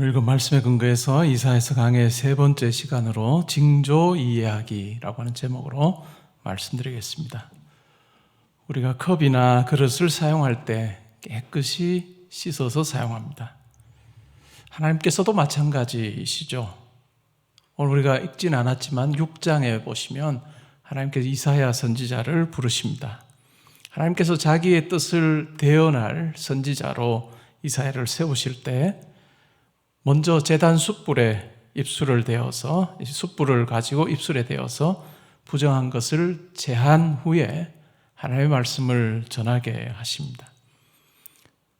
오늘 그 말씀에 근거해서 이사야서 강의 세 번째 시간으로 징조 이야기라고 하는 제목으로 말씀드리겠습니다. 우리가 컵이나 그릇을 사용할 때 깨끗이 씻어서 사용합니다. 하나님께서도 마찬가지이시죠. 오늘 우리가 읽진 않았지만 6장에 보시면 하나님께서 이사야 선지자를 부르십니다. 하나님께서 자기의 뜻을 대언할 선지자로 이사야를 세우실 때 먼저 제단 숯불에 입술을 대어서 숯불을 가지고 입술에 대어서 부정한 것을 제한 후에 하나님의 말씀을 전하게 하십니다.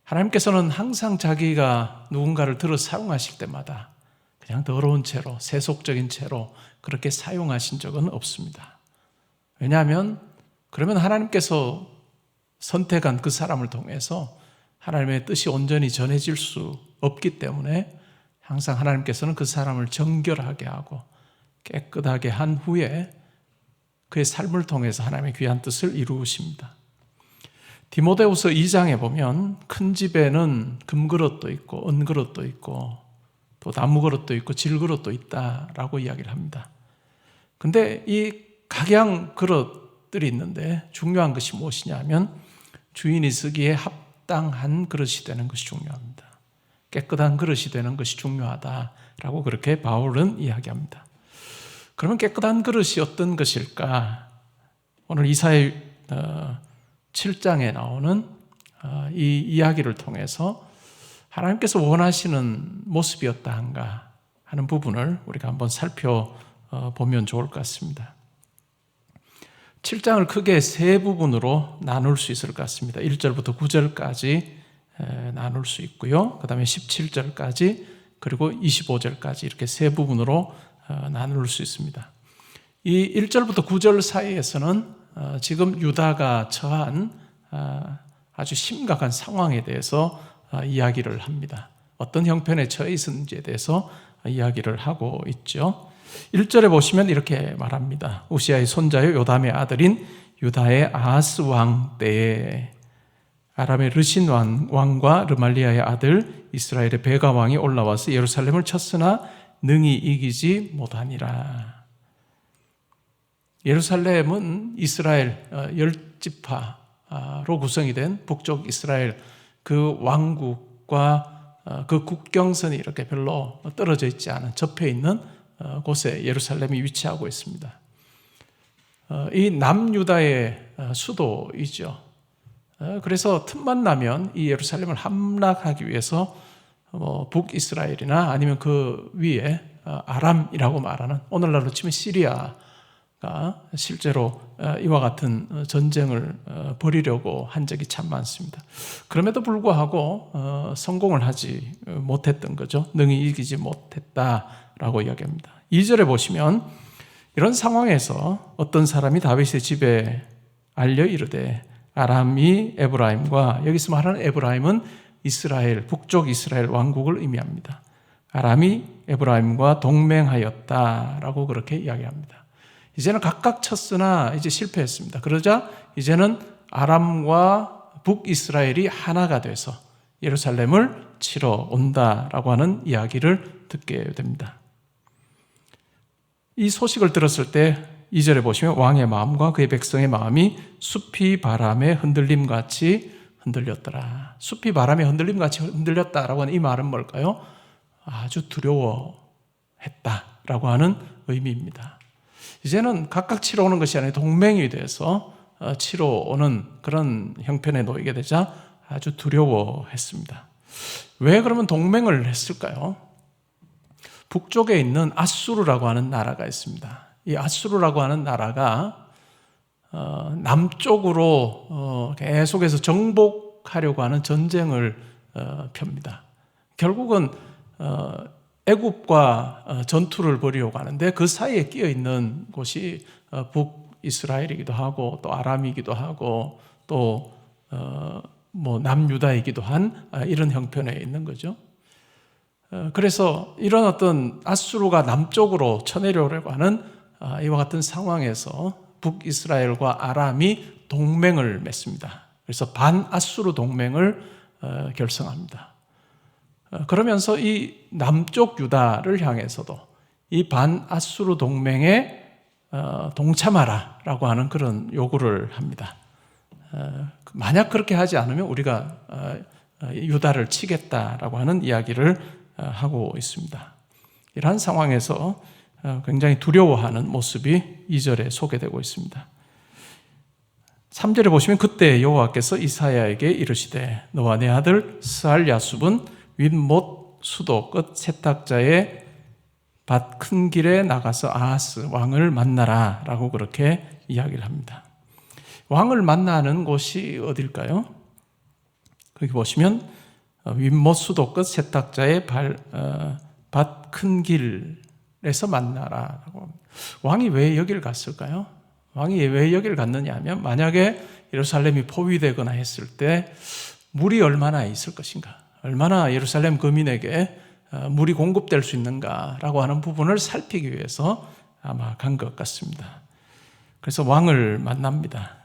하나님께서는 항상 자기가 누군가를 들어 사용하실 때마다 그냥 더러운 채로, 세속적인 채로 그렇게 사용하신 적은 없습니다. 왜냐하면 그러면 하나님께서 선택한 그 사람을 통해서 하나님의 뜻이 온전히 전해질 수 없기 때문에 항상 하나님께서는 그 사람을 정결하게 하고 깨끗하게 한 후에 그의 삶을 통해서 하나님의 귀한 뜻을 이루십니다. 디모데후서 2장에 보면 큰 집에는 금그릇도 있고 은그릇도 있고 또 나무그릇도 있고 질그릇도 있다라고 이야기를 합니다. 근데 이 각양 그릇들이 있는데 중요한 것이 무엇이냐 하면 주인이 쓰기에 합당한 그릇이 되는 것이 중요합니다. 깨끗한 그릇이 되는 것이 중요하다라고 그렇게 바울은 이야기합니다. 그러면 깨끗한 그릇이 어떤 것일까? 오늘 이사야 7장에 나오는 이 이야기를 통해서 하나님께서 원하시는 모습이었다 한가 하는 부분을 우리가 한번 살펴보면 좋을 것 같습니다. 7장을 크게 세 부분으로 나눌 수 있을 것 같습니다. 1절부터 9절까지 나눌 수 있고요. 그 다음에 17절까지 그리고 25절까지 이렇게 세 부분으로 나눌 수 있습니다. 이 1절부터 9절 사이에서는 지금 유다가 처한 아주 심각한 상황에 대해서 이야기를 합니다. 어떤 형편에 처해 있었는지에 대해서 이야기를 하고 있죠. 1절에 보시면 이렇게 말합니다. 우시아의 손자요 요담의 아들인 유다의 아하스 왕 때에 아람의 르신 왕과 르말리아의 아들 이스라엘의 베가 왕이 올라와서 예루살렘을 쳤으나 능히 이기지 못하니라. 예루살렘은 이스라엘 10지파로 구성이 된 북쪽 이스라엘 그 왕국과 그 국경선이 이렇게 별로 떨어져 있지 않은 접해 있는 곳에 예루살렘이 위치하고 있습니다. 이 남유다의 수도이죠. 그래서 틈만 나면 이 예루살렘을 함락하기 위해서 북이스라엘이나 아니면 그 위에 아람이라고 말하는 오늘날로 치면 시리아가 실제로 이와 같은 전쟁을 벌이려고 한 적이 참 많습니다. 그럼에도 불구하고 성공을 하지 못했던 거죠. 능히 이기지 못했다라고 이야기합니다. 2절에 보시면 이런 상황에서 어떤 사람이 다윗의 집에 알려 이르되 아람이 에브라임과, 여기서 말하는 에브라임은 이스라엘, 북쪽 이스라엘 왕국을 의미합니다. 아람이 에브라임과 동맹하였다라고 그렇게 이야기합니다. 이제는 각각 쳤으나 이제 실패했습니다. 그러자 이제는 아람과 북이스라엘이 하나가 돼서 예루살렘을 치러 온다라고 하는 이야기를 듣게 됩니다. 이 소식을 들었을 때 2절에 보시면 왕의 마음과 그의 백성의 마음이 숲이 바람에 흔들림같이 흔들렸더라. 숲이 바람에 흔들림같이 흔들렸다라고 하는 이 말은 뭘까요? 아주 두려워했다라고 하는 의미입니다. 이제는 각각 치러 오는 것이 아니라 동맹이 돼서 치러 오는 그런 형편에 놓이게 되자 아주 두려워했습니다. 왜 그러면 동맹을 했을까요? 북쪽에 있는 아수르라고 하는 나라가 있습니다. 이 아수르라고 하는 나라가 남쪽으로 계속해서 정복하려고 하는 전쟁을 펴니다. 결국은 애굽과 전투를 벌이려고 하는데 그 사이에 끼어 있는 곳이 북이스라엘이기도 하고 또 아람이기도 하고 또 남유다이기도 한 이런 형편에 있는 거죠. 그래서 이런 어떤 아수르가 남쪽으로 쳐내려오려고 하는 이와 같은 상황에서 북이스라엘과 아람이 동맹을 맺습니다. 그래서 반아수르 동맹을 결성합니다. 그러면서 이 남쪽 유다를 향해서도 이 반아수르 동맹에 동참하라라고 하는 그런 요구를 합니다. 만약 그렇게 하지 않으면 우리가 유다를 치겠다라고 하는 이야기를 하고 있습니다. 이러한 상황에서 굉장히 두려워하는 모습이 2절에 소개되고 있습니다. 3절에 보시면 그때 여호와께서 이사야에게 이르시되 너와 내 아들 스알야숲은 윗못 수도 끝 세탁자의 밭 큰 길에 나가서 아하스 왕을 만나라 라고 그렇게 이야기를 합니다. 왕을 만나는 곳이 어딜까요? 거기 보시면 윗못 수도 끝 세탁자의 밭 큰 길에서 만나라 라고 합니다. 왕이 왜 여기를 갔을까요? 왕이 왜 여기를 갔느냐 하면 만약에 예루살렘이 포위되거나 했을 때 물이 얼마나 있을 것인가, 얼마나 예루살렘 거민에게 물이 공급될 수 있는가라고 하는 부분을 살피기 위해서 아마 간 것 같습니다. 그래서 왕을 만납니다.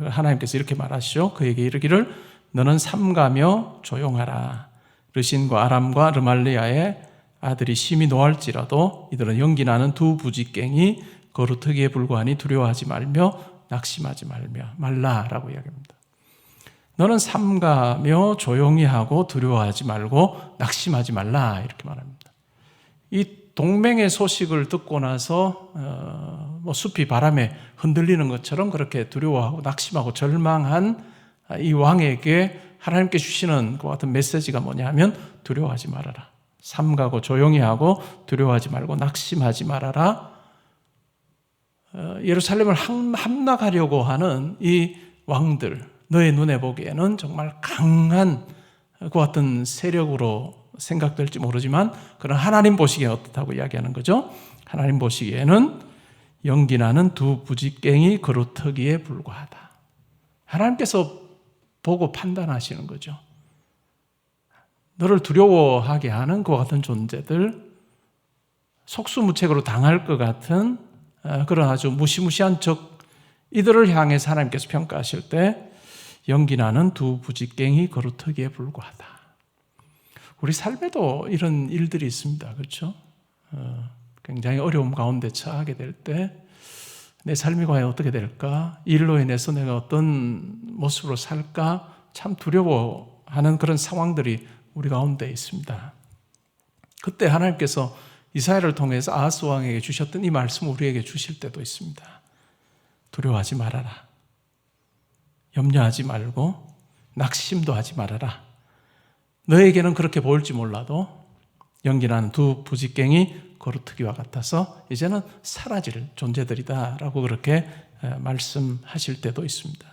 하나님께서 이렇게 말하시죠. 그에게 이르기를 너는 삼가며 조용하라. 르신과 아람과 르말리아의 아들이 심히 노할지라도 이들은 연기나는 두 부지깽이 거루터기에 불과하니 두려워하지 말며 낙심하지 말라라고 이야기합니다. 너는 삼가며 조용히 하고 두려워하지 말고 낙심하지 말라 이렇게 말합니다. 이 동맹의 소식을 듣고 나서 숲이 바람에 흔들리는 것처럼 그렇게 두려워하고 낙심하고 절망한 이 왕에게 하나님께 주시는 그 같은 메시지가 뭐냐 하면 두려워하지 말아라. 삼가고 조용히 하고 두려워하지 말고 낙심하지 말아라. 예루살렘을 함락하려고 하는 이 왕들, 너의 눈에 보기에는 정말 강한 그 같은 세력으로 생각될지 모르지만 그런 하나님 보시기에 어떻다고 이야기하는 거죠? 하나님 보시기에는 연기나는 두 부지깽이 거루터기에 불과하다. 하나님께서 보고 판단하시는 거죠. 너를 두려워하게 하는 그와 같은 존재들, 속수무책으로 당할 것 같은 그런 아주 무시무시한 적, 이들을 향해서 하나님께서 평가하실 때 연기나는 두 부지깽이 거루터기에 불과하다. 우리 삶에도 이런 일들이 있습니다. 그렇죠? 굉장히 어려움 가운데 처하게 될 때 내 삶이 과연 어떻게 될까? 이 일로 인해서 내가 어떤 모습으로 살까? 참 두려워하는 그런 상황들이 우리 가운데 있습니다. 그때 하나님께서 이사야를 통해서 아하스 왕에게 주셨던 이 말씀을 우리에게 주실 때도 있습니다. 두려워하지 말아라. 염려하지 말고 낙심도 하지 말아라. 너에게는 그렇게 보일지 몰라도 연기나는 두 부지깽이 거루터기와 같아서 이제는 사라질 존재들이다 라고 그렇게 말씀하실 때도 있습니다.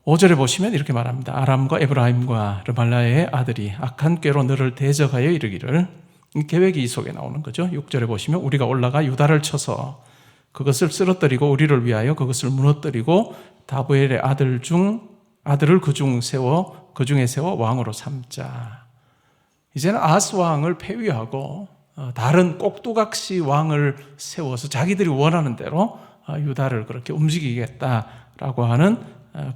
5절에 보시면 이렇게 말합니다. 아람과 에브라임과 르말라의 아들이 악한 꾀로 너를 대적하여 이르기를, 이 계획이 이 속에 나오는 거죠. 6절에 보시면 우리가 올라가 유다를 쳐서 그것을 쓰러뜨리고 우리를 위하여 그것을 무너뜨리고 다브엘의 아들을 그 중에 세워 왕으로 삼자. 이제는 아하스 왕을 폐위하고 다른 꼭두각시 왕을 세워서 자기들이 원하는 대로 유다를 그렇게 움직이겠다라고 하는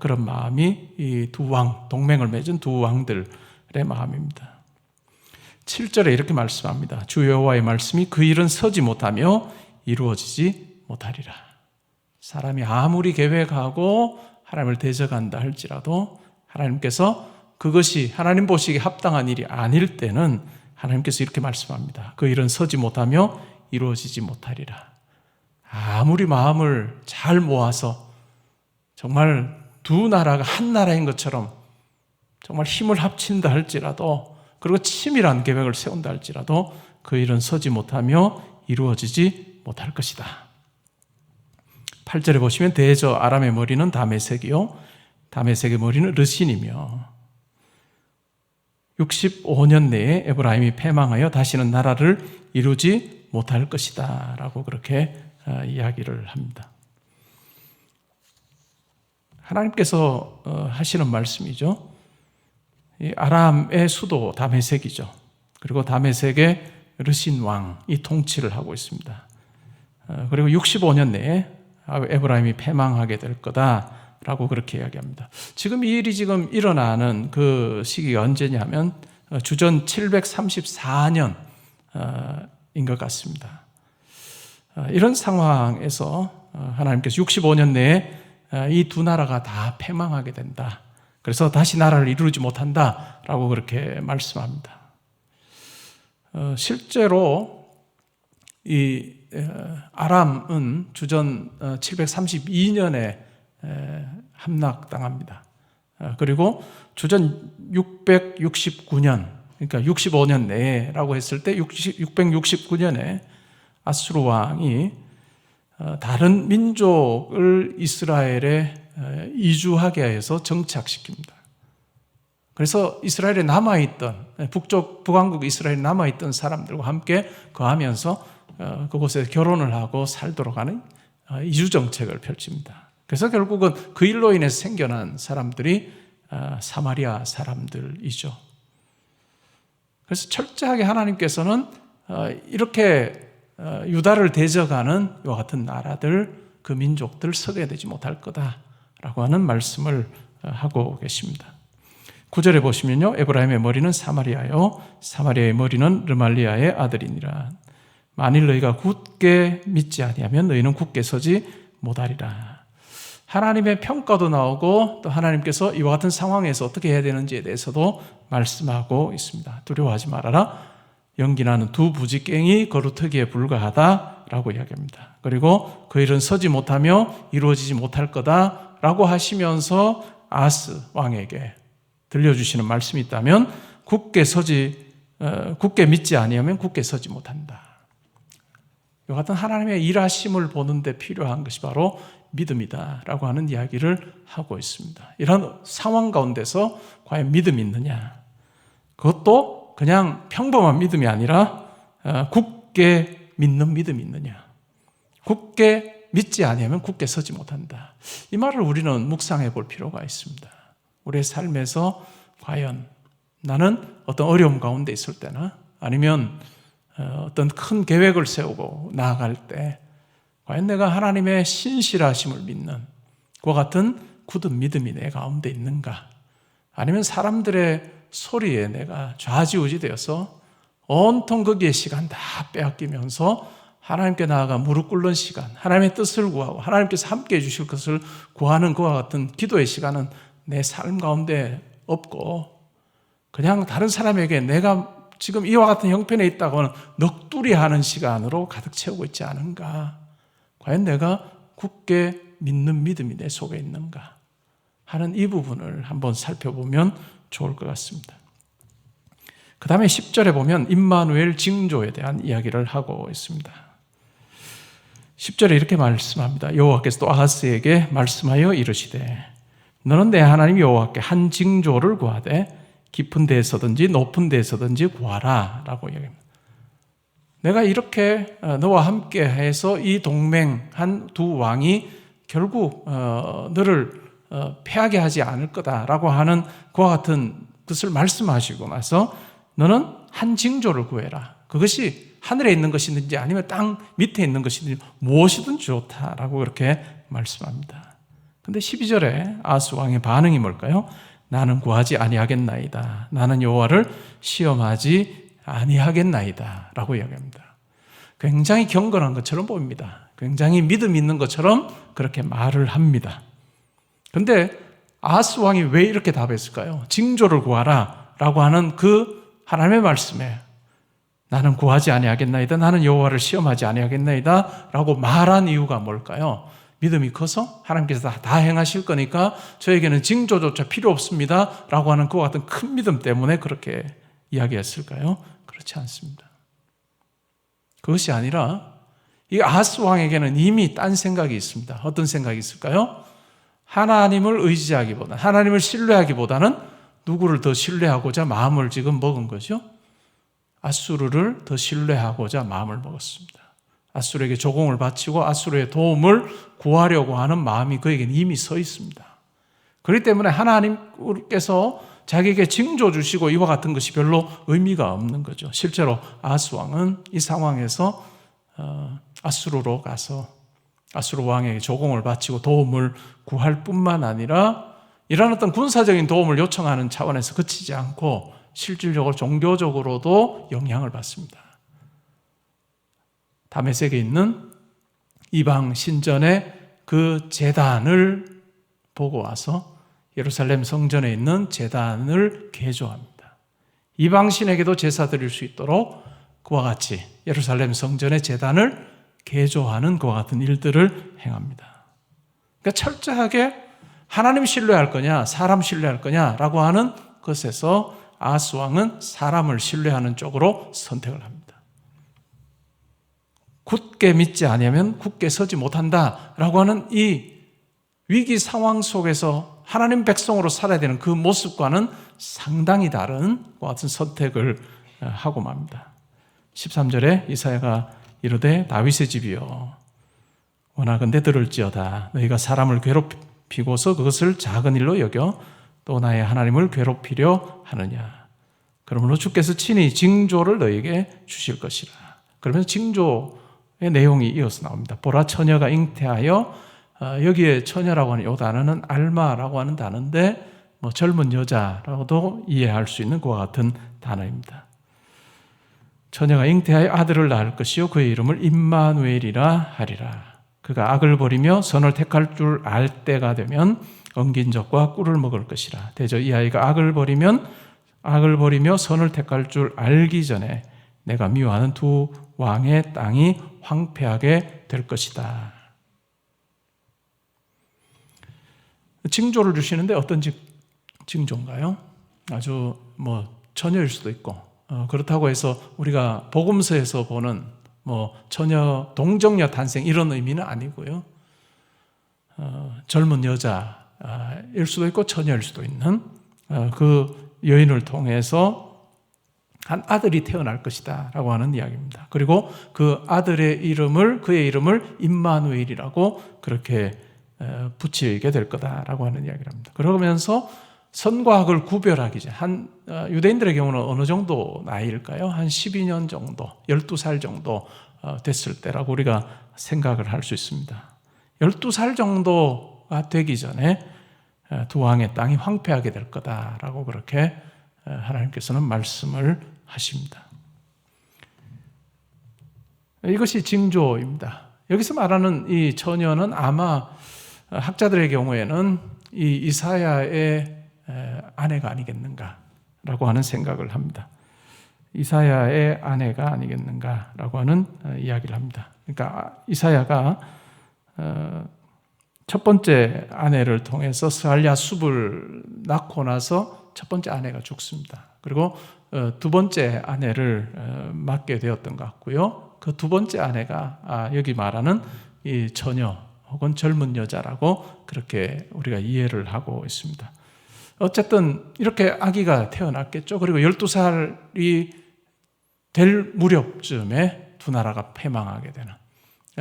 그런 마음이 이 두 왕, 동맹을 맺은 두 왕들의 마음입니다. 7절에 이렇게 말씀합니다. 주 여호와의 말씀이 그 일은 서지 못하며 이루어지지 못하리라. 사람이 아무리 계획하고 하나님을 대적한다 할지라도 하나님께서 그것이 하나님 보시기에 합당한 일이 아닐 때는 하나님께서 이렇게 말씀합니다. 그 일은 서지 못하며 이루어지지 못하리라. 아무리 마음을 잘 모아서 정말 두 나라가 한 나라인 것처럼 정말 힘을 합친다 할지라도, 그리고 치밀한 계획을 세운다 할지라도 그 일은 서지 못하며 이루어지지 못할 것이다. 8절에 보시면 대저 아람의 머리는 다메섹이요 다메섹의 머리는 르신이며 65년 내에 에브라임이 패망하여 다시는 나라를 이루지 못할 것이다 라고 그렇게 이야기를 합니다. 하나님께서 하시는 말씀이죠. 이 아람의 수도 다메섹이죠. 그리고 다메섹의 르신 왕이 통치를 하고 있습니다. 그리고 65년 내에 에브라임이 패망하게 될 거다라고 그렇게 이야기합니다. 지금 이 일이 지금 일어나는 그 시기가 언제냐면 주전 734년인 것 같습니다. 이런 상황에서 하나님께서 65년 내에 이 두 나라가 다 패망하게 된다. 그래서 다시 나라를 이루지 못한다라고 그렇게 말씀합니다. 실제로 이 아람은 주전 732년에 함락당합니다. 그리고 주전 669년, 그러니까 65년 내라고 했을 때 669년에 아수르 왕이 다른 민족을 이스라엘에 이주하게 해서 정착시킵니다. 그래서 이스라엘에 남아있던, 북왕국 이스라엘에 남아있던 사람들과 함께 거하면서 그곳에 결혼을 하고 살도록 하는 이주정책을 펼칩니다. 그래서 결국은 그 일로 인해서 생겨난 사람들이 사마리아 사람들이죠. 그래서 철저하게 하나님께서는 이렇게 유다를 대적하는 이와 같은 나라들, 그 민족들 서게 되지 못할 거다라고 하는 말씀을 하고 계십니다. 9절에 보시면요, 에브라임의 머리는 사마리아요, 사마리아의 머리는 르말리아의 아들이니라. 만일 너희가 굳게 믿지 아니하면 너희는 굳게 서지 못하리라. 하나님의 평가도 나오고 또 하나님께서 이와 같은 상황에서 어떻게 해야 되는지에 대해서도 말씀하고 있습니다. 두려워하지 말아라. 연기나는 두 부지깽이 거루터기에 불과하다라고 이야기합니다. 그리고 그 일은 서지 못하며 이루어지지 못할 거다라고 하시면서 아하스 왕에게 들려주시는 말씀이 있다면 굳게 믿지 아니하면 굳게 서지 못한다. 이와 같은 하나님의 일하심을 보는데 필요한 것이 바로 믿음이다라고 하는 이야기를 하고 있습니다. 이런 상황 가운데서 과연 믿음이 있느냐? 그것도 그냥 평범한 믿음이 아니라 굳게 믿는 믿음이 있느냐? 굳게 믿지 아니하면 굳게 서지 못한다. 이 말을 우리는 묵상해 볼 필요가 있습니다. 우리의 삶에서 과연 나는 어떤 어려움 가운데 있을 때나 아니면 어떤 큰 계획을 세우고 나아갈 때 과연 내가 하나님의 신실하심을 믿는 그와 같은 굳은 믿음이 내 가운데 있는가? 아니면 사람들의 소리에 내가 좌지우지 되어서 온통 거기에 시간 다 빼앗기면서 하나님께 나아가 무릎 꿇는 시간, 하나님의 뜻을 구하고 하나님께서 함께 해주실 것을 구하는 그와 같은 기도의 시간은 내 삶 가운데 없고 그냥 다른 사람에게 내가 지금 이와 같은 형편에 있다고는 넋두리 하는 시간으로 가득 채우고 있지 않은가? 과연 내가 굳게 믿는 믿음이 내 속에 있는가? 하는 이 부분을 한번 살펴보면 좋을 것 같습니다. 그 다음에 10절에 보면 임마누엘 징조에 대한 이야기를 하고 있습니다. 10절에 이렇게 말씀합니다. 여호와께서 또 아하스에게 말씀하여 이르시되 너는 내 하나님 여호와께 한 징조를 구하되 깊은 데에서든지 높은 데에서든지 구하라 라고 이야기합니다. 내가 이렇게 너와 함께 해서 이 동맹한 두 왕이 결국 너를 패하게 하지 않을 거다라고 하는 그와 같은 것을 말씀하시고 나서 너는 한 징조를 구해라. 그것이 하늘에 있는 것이든지 아니면 땅 밑에 있는 것이든지 무엇이든 좋다라고 그렇게 말씀합니다. 근데 12절에 아하스 왕의 반응이 뭘까요? 나는 구하지 아니하겠나이다. 나는 여호와를 시험하지 아니하겠나이다 라고 이야기합니다. 굉장히 경건한 것처럼 보입니다. 굉장히 믿음 있는 것처럼 그렇게 말을 합니다. 근데 아하스 왕이 왜 이렇게 답했을까요? 징조를 구하라 라고 하는 그 하나님의 말씀에 나는 구하지 아니하겠나이다. 나는 여호와를 시험하지 아니하겠나이다 라고 말한 이유가 뭘까요? 믿음이 커서 하나님께서 다 행하실 거니까 저에게는 징조조차 필요 없습니다 라고 하는 그와 같은 큰 믿음 때문에 그렇게 이야기했을까요? 그렇지 않습니다. 그것이 아니라 이 아하스 왕에게는 이미 딴 생각이 있습니다. 어떤 생각이 있을까요? 하나님을 의지하기보다, 하나님을 신뢰하기보다는 누구를 더 신뢰하고자 마음을 지금 먹은 거죠? 아수르를 더 신뢰하고자 마음을 먹었습니다. 아수르에게 조공을 바치고 아수르의 도움을 구하려고 하는 마음이 그에게는 이미 서 있습니다. 그렇기 때문에 하나님께서 자기에게 징조 주시고 이와 같은 것이 별로 의미가 없는 거죠. 실제로 아하스 왕은 이 상황에서 아수르로 가서 아수르 왕에게 조공을 바치고 도움을 구할 뿐만 아니라 이런 어떤 군사적인 도움을 요청하는 차원에서 그치지 않고 실질적으로 종교적으로도 영향을 받습니다. 다메섹에 있는 이방 신전의 그 제단을 보고 와서 예루살렘 성전에 있는 제단을 개조합니다. 이방신에게도 제사 드릴 수 있도록 그와 같이 예루살렘 성전의 제단을 개조하는 그와 같은 일들을 행합니다. 그러니까 철저하게 하나님 신뢰할 거냐 사람 신뢰할 거냐라고 하는 것에서 아하스 왕은 사람을 신뢰하는 쪽으로 선택을 합니다. 굳게 믿지 않으면 굳게 서지 못한다라고 하는 이 위기 상황 속에서 하나님 백성으로 살아야 되는 그 모습과는 상당히 다른 것 같은 선택을 하고 맙니다. 13절에 이사야가 이르되 다윗의 집이여 원하건대 들을지어다. 너희가 사람을 괴롭히고서 그것을 작은 일로 여겨 또 나의 하나님을 괴롭히려 하느냐. 그러므로 주께서 친히 징조를 너희에게 주실 것이라. 그러면서 징조의 내용이 이어서 나옵니다. 보라 처녀가 잉태하여, 여기에 처녀라고 하는 이 단어는 알마라고 하는 단어인데 젊은 여자라고도 이해할 수 있는 그와 같은 단어입니다. 처녀가 잉태하여 아들을 낳을 것이요 그의 이름을 임마누엘이라 하리라. 그가 악을 버리며 선을 택할 줄 알 때가 되면 엉긴 젖과 꿀을 먹을 것이라. 대저 이 아이가 악을 버리며 선을 택할 줄 알기 전에 내가 미워하는 두 왕의 땅이 황폐하게 될 것이다. 징조를 주시는데 어떤 징조인가요? 아주 처녀일 수도 있고, 그렇다고 해서 우리가 복음서에서 보는 처녀, 동정녀 탄생 이런 의미는 아니고요. 젊은 여자일 수도 있고 처녀일 수도 있는 그 여인을 통해서 한 아들이 태어날 것이다 라고 하는 이야기입니다. 그리고 그 아들의 그의 이름을 임마누엘이라고 그렇게 붙이게 될 거다라고 하는 이야기를 합니다. 그러면서 선과 악을 구별하기 전 유대인들의 경우는 어느 정도 나이일까요? 한 12년 정도, 12살 정도 됐을 때라고 우리가 생각을 할 수 있습니다. 12살 정도가 되기 전에 두 왕의 땅이 황폐하게 될 거다라고 그렇게 하나님께서는 말씀을 하십니다. 이것이 징조입니다. 여기서 말하는 이 처녀는 아마 학자들의 경우에는 이 이사야의 아내가 아니겠는가라고 하는 생각을 합니다. 이사야의 아내가 아니겠는가라고 하는 이야기를 합니다. 그러니까 이사야가 첫 번째 아내를 통해서 스알랴 숲을 낳고 나서 첫 번째 아내가 죽습니다. 그리고 두 번째 아내를 맡게 되었던 것 같고요. 그 두 번째 아내가 여기 말하는 이 처녀 혹은 젊은 여자라고 그렇게 우리가 이해를 하고 있습니다. 어쨌든 이렇게 아기가 태어났겠죠. 그리고 12살이 될 무렵쯤에 두 나라가 패망하게 되는,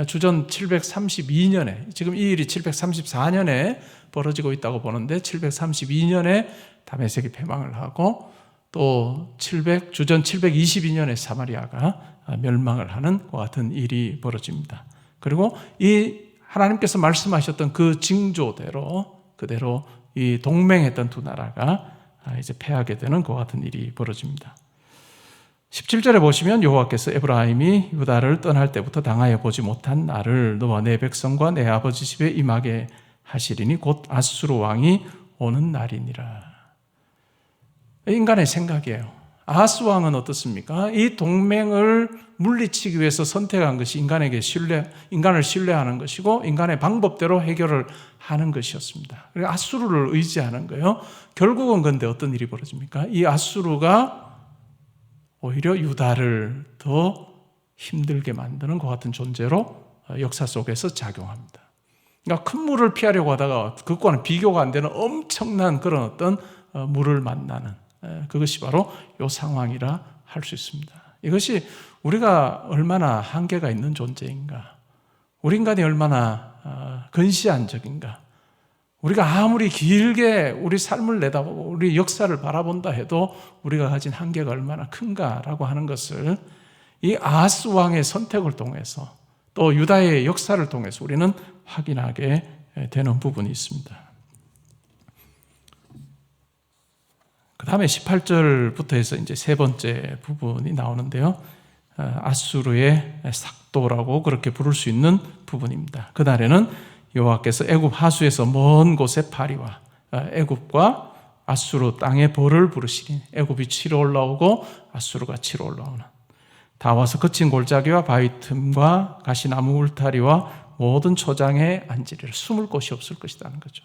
주전 732년에, 지금 이 일이 734년에 벌어지고 있다고 보는데 732년에 다메섹이 패망을 하고 또 주전 722년에 사마리아가 멸망을 하는 것 같은 일이 벌어집니다. 그리고 이 하나님께서 말씀하셨던 그 징조대로 그대로 이 동맹했던 두 나라가 이제 패하게 되는 것 같은 일이 벌어집니다. 17절에 보시면 여호와께서 에브라임이 유다를 떠날 때부터 당하여 보지 못한 나를 너와 내 백성과 내 아버지 집에 임하게 하시리니 곧 아수르 왕이 오는 날이니라. 인간의 생각이에요. 아하스 왕은 어떻습니까? 이 동맹을 물리치기 위해서 선택한 것이 인간을 신뢰하는 것이고 인간의 방법대로 해결을 하는 것이었습니다. 그러니까 아수르를 의지하는 거예요. 결국은 근데 어떤 일이 벌어집니까? 이 아수르가 오히려 유다를 더 힘들게 만드는 것 같은 존재로 역사 속에서 작용합니다. 그러니까 큰 물을 피하려고 하다가 그것과는 비교가 안 되는 엄청난 그런 어떤 물을 만나는, 그것이 바로 이 상황이라 할 수 있습니다. 이것이 우리가 얼마나 한계가 있는 존재인가, 우리 인간이 얼마나 근시안적인가, 우리가 아무리 길게 우리 삶을 내다보고 우리 역사를 바라본다 해도 우리가 가진 한계가 얼마나 큰가라고 하는 것을 이 아하스 왕의 선택을 통해서 또 유다의 역사를 통해서 우리는 확인하게 되는 부분이 있습니다. 그 다음에 18절부터 해서 이제 세 번째 부분이 나오는데요. 아수르의 삭도라고 그렇게 부를 수 있는 부분입니다. 그날에는 여호와께서 애굽 하수에서 먼 곳에 파리와 애굽과 아수르 땅에 벌을 부르시니 애굽이 치러 올라오고 아수르가 치러 올라오는 다 와서 거친 골짜기와 바위 틈과 가시나무 울타리와 모든 초장에 앉으리라. 숨을 곳이 없을 것이라는 거죠.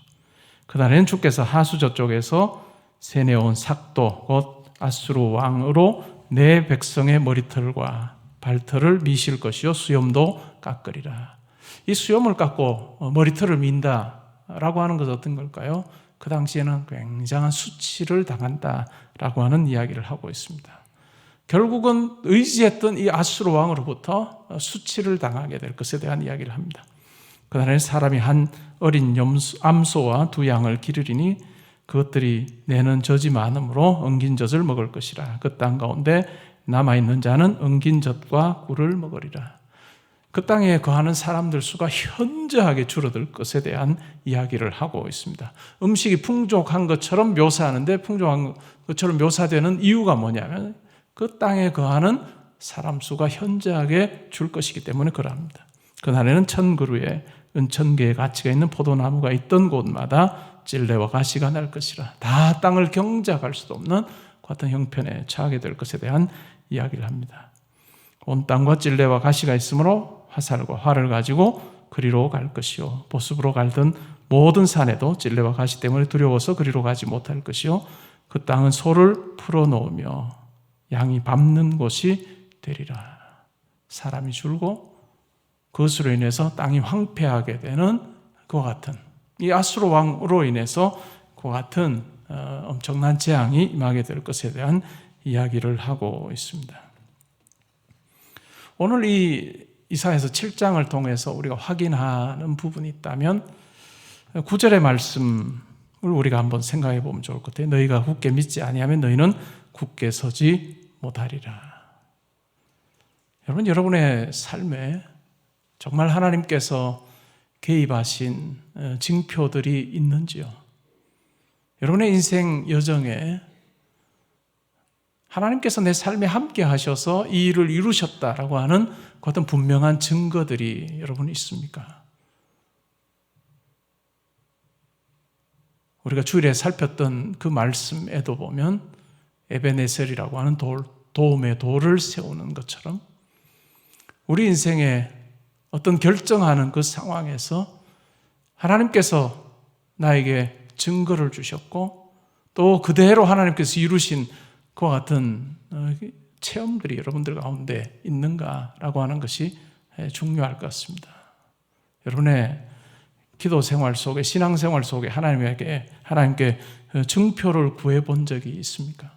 그날에는 주께서 하수 저쪽에서 세내온 삭도 곧 아수르 왕으로 내 백성의 머리털과 발털을 미실 것이요 수염도 깎으리라. 이 수염을 깎고 머리털을 민다라고 하는 것은 어떤 걸까요? 그 당시에는 굉장한 수치를 당한다라고 하는 이야기를 하고 있습니다. 결국은 의지했던 이 아수르 왕으로부터 수치를 당하게 될 것에 대한 이야기를 합니다. 그날에 사람이 한 어린 암소와 두 양을 기르리니 그것들이 내는 젖이 많으므로 엉긴 젖을 먹을 것이라. 그 땅 가운데 남아있는 자는 엉긴 젖과 꿀을 먹으리라. 그 땅에 거하는 사람들 수가 현저하게 줄어들 것에 대한 이야기를 하고 있습니다. 음식이 풍족한 것처럼 묘사하는데 풍족한 것처럼 묘사되는 이유가 뭐냐면 그 땅에 거하는 사람 수가 현저하게 줄 것이기 때문에 그러합니다. 그날에는 1000그루의 은천개의 가치가 있는 포도나무가 있던 곳마다 찔레와 가시가 날 것이라. 다 땅을 경작할 수도 없는 같은 형편에 처하게 될 것에 대한 이야기를 합니다. 온 땅과 찔레와 가시가 있으므로 화살과 활을 가지고 그리로 갈 것이요 보습으로 갈던 모든 산에도 찔레와 가시 때문에 두려워서 그리로 가지 못할 것이요 그 땅은 소를 풀어놓으며 양이 밟는 곳이 되리라. 사람이 줄고 그것으로 인해서 땅이 황폐하게 되는 그와 같은 이 아수르 왕으로 인해서 그와 같은 엄청난 재앙이 임하게 될 것에 대한 이야기를 하고 있습니다. 오늘 이 이사야서 7장을 통해서 우리가 확인하는 부분이 있다면 9절의 말씀을 우리가 한번 생각해 보면 좋을 것 같아요. 너희가 굳게 믿지 아니하면 너희는 굳게 서지 못하리라. 여러분, 여러분의 삶에 정말 하나님께서 개입하신 징표들이 있는지요? 여러분의 인생 여정에 하나님께서 내 삶에 함께 하셔서 이 일을 이루셨다라고 하는 그 어떤 분명한 증거들이 여러분 있습니까? 우리가 주일에 살폈던 그 말씀에도 보면 에베네셀이라고 하는 도움의 돌을 세우는 것처럼 우리 인생에 어떤 결정하는 그 상황에서 하나님께서 나에게 증거를 주셨고 또 그대로 하나님께서 이루신 그와 같은 체험들이 여러분들 가운데 있는가라고 하는 것이 중요할 것 같습니다. 여러분의 기도 생활 속에 신앙 생활 속에 하나님께 증표를 구해본 적이 있습니까?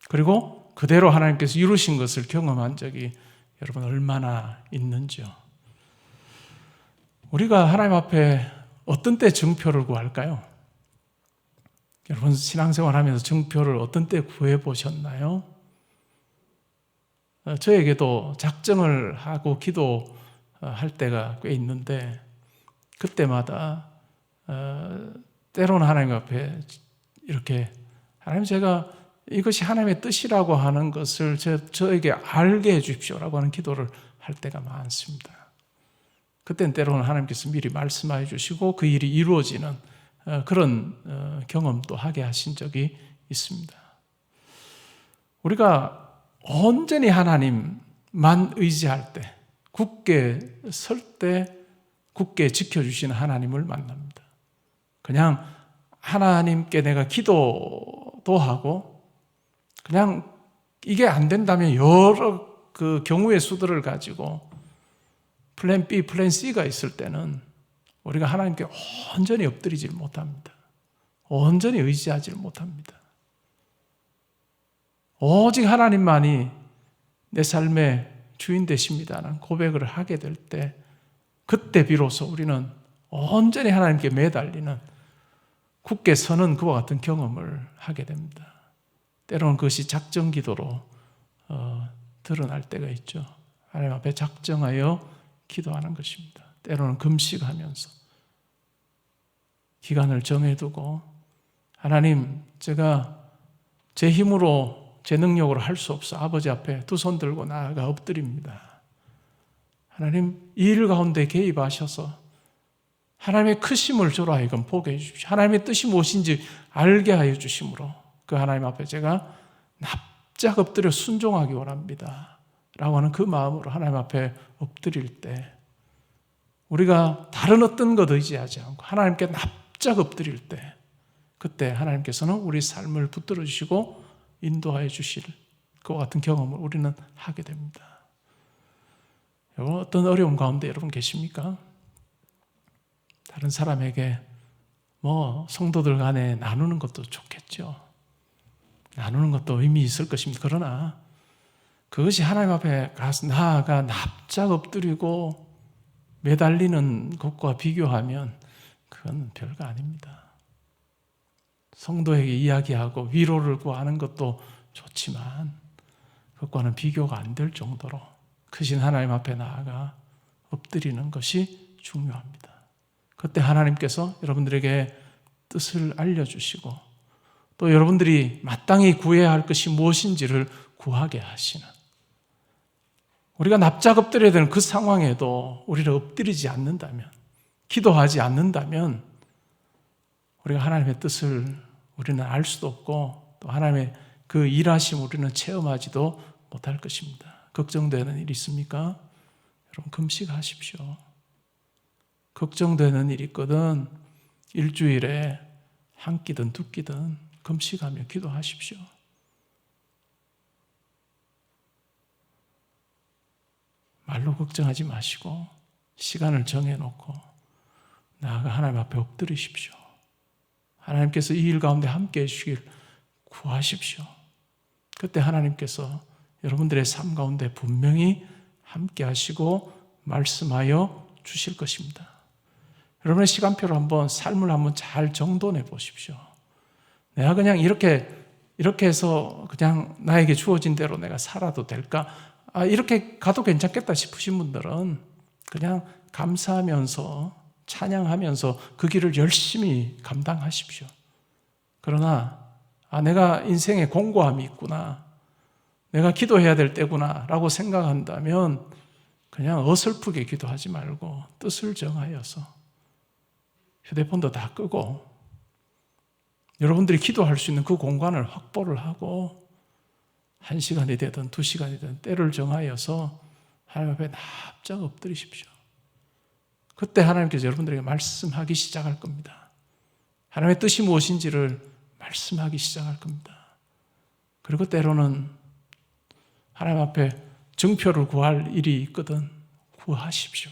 그리고 그대로 하나님께서 이루신 것을 경험한 적이 여러분 얼마나 있는지요? 우리가 하나님 앞에 어떤 때 증표를 구할까요? 여러분 신앙생활 하면서 증표를 어떤 때 구해보셨나요? 저에게도 작정을 하고 기도할 때가 꽤 있는데 그때마다 때로는 하나님 앞에 이렇게 하나님 제가 이것이 하나님의 뜻이라고 하는 것을 저에게 알게 해 주십시오라고 하는 기도를 할 때가 많습니다. 그때는 때로는 하나님께서 미리 말씀해 주시고 그 일이 이루어지는 그런 경험도 하게 하신 적이 있습니다. 우리가 온전히 하나님만 의지할 때, 굳게 설 때 굳게 지켜주시는 하나님을 만납니다. 그냥 하나님께 내가 기도도 하고 그냥 이게 안 된다면 여러 그 경우의 수들을 가지고 플랜 B, 플랜 C가 있을 때는 우리가 하나님께 온전히 엎드리질 못합니다. 온전히 의지하지 못합니다. 오직 하나님만이 내 삶의 주인 되십니다라는 고백을 하게 될 때 그때 비로소 우리는 온전히 하나님께 매달리는 굳게 서는 그와 같은 경험을 하게 됩니다. 때로는 그것이 작정 기도로 드러날 때가 있죠. 하나님 앞에 작정하여 기도하는 것입니다. 때로는 금식하면서 기간을 정해두고 하나님 제가 제 힘으로 제 능력으로 할 수 없어 아버지 앞에 두 손 들고 나아가 엎드립니다. 하나님 이 일 가운데 개입하셔서 하나님의 크심을 저로 하여금 보게 해주십시오. 하나님의 뜻이 무엇인지 알게 하여 주심으로 그 하나님 앞에 제가 납작 엎드려 순종하기 원합니다 라고 하는 그 마음으로 하나님 앞에 엎드릴 때, 우리가 다른 어떤 것 의지하지 않고 하나님께 납작 엎드릴 때, 그때 하나님께서는 우리 삶을 붙들어 주시고 인도하여 주실 그와 같은 경험을 우리는 하게 됩니다. 여러분, 어떤 어려움 가운데 여러분 계십니까? 다른 사람에게 성도들 간에 나누는 것도 좋겠죠. 나누는 것도 의미 있을 것입니다. 그러나 그것이 하나님 앞에 가서 나아가 납작 엎드리고 매달리는 것과 비교하면 그건 별거 아닙니다. 성도에게 이야기하고 위로를 구하는 것도 좋지만 그것과는 비교가 안 될 정도로 크신 하나님 앞에 나아가 엎드리는 것이 중요합니다. 그때 하나님께서 여러분들에게 뜻을 알려주시고 또 여러분들이 마땅히 구해야 할 것이 무엇인지를 구하게 하시는, 우리가 납작 엎드려야 되는 그 상황에도 우리를 엎드리지 않는다면, 기도하지 않는다면 우리가 하나님의 뜻을 우리는 알 수도 없고 또 하나님의 그 일하심 우리는 체험하지도 못할 것입니다. 걱정되는 일 있습니까? 여러분 금식하십시오. 걱정되는 일 있거든 일주일에 한 끼든 두 끼든 금식하며 기도하십시오. 말로 걱정하지 마시고 시간을 정해놓고 나아가 하나님 앞에 엎드리십시오. 하나님께서 이 일 가운데 함께해 주시길 구하십시오. 그때 하나님께서 여러분들의 삶 가운데 분명히 함께 하시고 말씀하여 주실 것입니다. 여러분의 시간표를 한번, 삶을 한번 잘 정돈해 보십시오. 내가 그냥 이렇게 해서 그냥 나에게 주어진 대로 내가 살아도 될까? 이렇게 가도 괜찮겠다 싶으신 분들은 그냥 감사하면서 찬양하면서 그 길을 열심히 감당하십시오. 그러나 내가 인생에 공고함이 있구나, 내가 기도해야 될 때구나 라고 생각한다면 그냥 어설프게 기도하지 말고 뜻을 정하여서 휴대폰도 다 끄고 여러분들이 기도할 수 있는 그 공간을 확보를 하고 1시간이 되든 2시간이 되든 때를 정하여서 하나님 앞에 납작 엎드리십시오. 그때 하나님께서 여러분들에게 말씀하기 시작할 겁니다. 하나님의 뜻이 무엇인지를 말씀하기 시작할 겁니다. 그리고 때로는 하나님 앞에 증표를 구할 일이 있거든 구하십시오.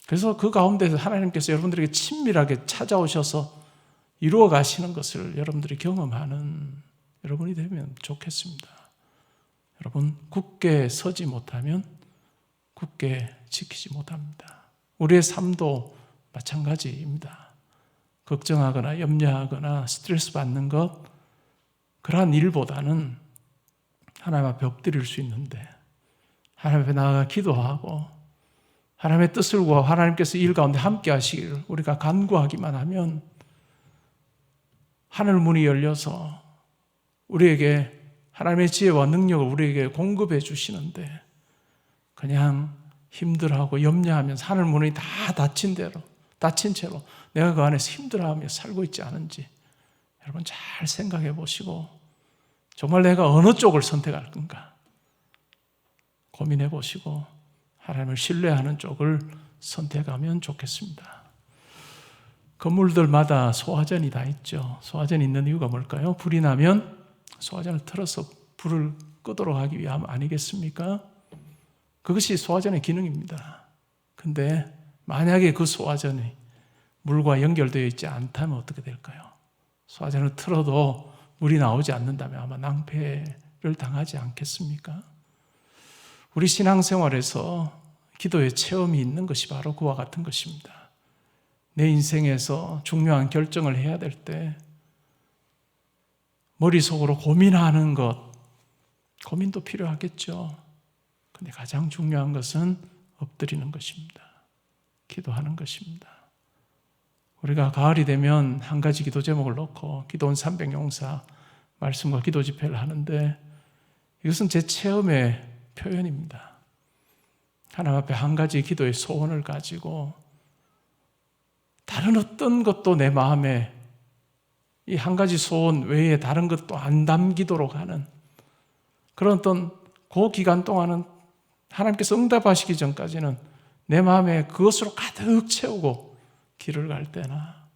그래서 그 가운데서 하나님께서 여러분들에게 친밀하게 찾아오셔서 이루어 가시는 것을 여러분들이 경험하는 여러분이 되면 좋겠습니다. 여러분, 굳게 서지 못하면 굳게 지키지 못합니다. 우리의 삶도 마찬가지입니다. 걱정하거나 염려하거나 스트레스 받는 것, 그러한 일보다는 하나님 앞에 엎드릴 수 있는데 하나님 앞에 나아가 기도하고 하나님의 뜻을 구하고 하나님께서 일 가운데 함께 하시기를 우리가 간구하기만 하면 하늘 문이 열려서 우리에게 하나님의 지혜와 능력을 우리에게 공급해 주시는데, 그냥 힘들어하고 염려하면서 하늘 문이 다 닫힌 채로 내가 그 안에서 힘들어하며 살고 있지 않은지 여러분 잘 생각해 보시고 정말 내가 어느 쪽을 선택할 건가 고민해 보시고 하나님을 신뢰하는 쪽을 선택하면 좋겠습니다. 건물들마다 소화전이 다 있죠. 소화전이 있는 이유가 뭘까요? 불이 나면 소화전을 틀어서 불을 끄도록 하기 위함 아니겠습니까? 그것이 소화전의 기능입니다. 근데 만약에 그 소화전이 물과 연결되어 있지 않다면 어떻게 될까요? 소화전을 틀어도 물이 나오지 않는다면 아마 낭패를 당하지 않겠습니까? 우리 신앙생활에서 기도의 체험이 있는 것이 바로 그와 같은 것입니다. 내 인생에서 중요한 결정을 해야 될 때 머릿속으로 고민하는 것, 고민도 필요하겠죠. 근데 가장 중요한 것은 엎드리는 것입니다. 기도하는 것입니다. 우리가 가을이 되면 한 가지 기도 제목을 놓고 기도원 300용사 말씀과 기도 집회를 하는데 이것은 제 체험의 표현입니다. 하나님 앞에 한 가지 기도의 소원을 가지고 다른 어떤 것도 내 마음에 이 한 가지 소원 외에 다른 것도 안 담기도록 하는 그런 어떤 그 기간 동안은 하나님께서 응답하시기 전까지는 내 마음에 그것으로 가득 채우고 길을 갈 때나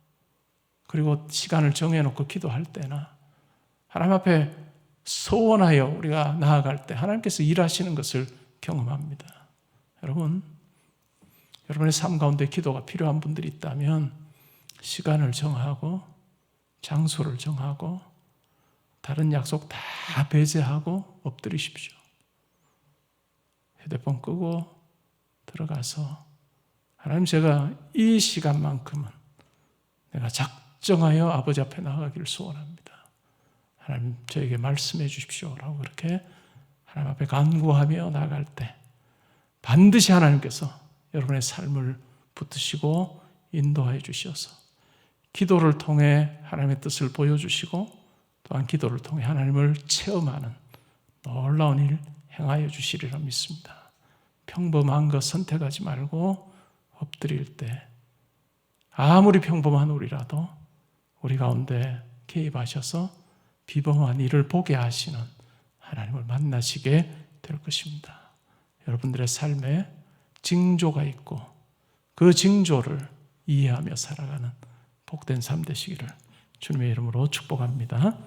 그리고 시간을 정해놓고 기도할 때나 하나님 앞에 소원하여 우리가 나아갈 때 하나님께서 일하시는 것을 경험합니다. 여러분, 여러분의 삶 가운데 기도가 필요한 분들이 있다면 시간을 정하고 장소를 정하고 다른 약속 다 배제하고 엎드리십시오. 휴대폰 끄고 들어가서 하나님, 제가 이 시간만큼은 내가 작정하여 아버지 앞에 나가기를 소원합니다. 하나님, 저에게 말씀해 주십시오라고 그렇게 하나님 앞에 간구하며 나갈 때 반드시 하나님께서 여러분의 삶을 붙드시고 인도하여 주셔서 기도를 통해 하나님의 뜻을 보여주시고 또한 기도를 통해 하나님을 체험하는 놀라운 일 행하여 주시리라 믿습니다. 평범한 것 선택하지 말고 엎드릴 때 아무리 평범한 우리라도 우리 가운데 개입하셔서 비범한 일을 보게 하시는 하나님을 만나시게 될 것입니다. 여러분들의 삶에 징조가 있고 그 징조를 이해하며 살아가는 복된 삶 되시기를 주님의 이름으로 축복합니다.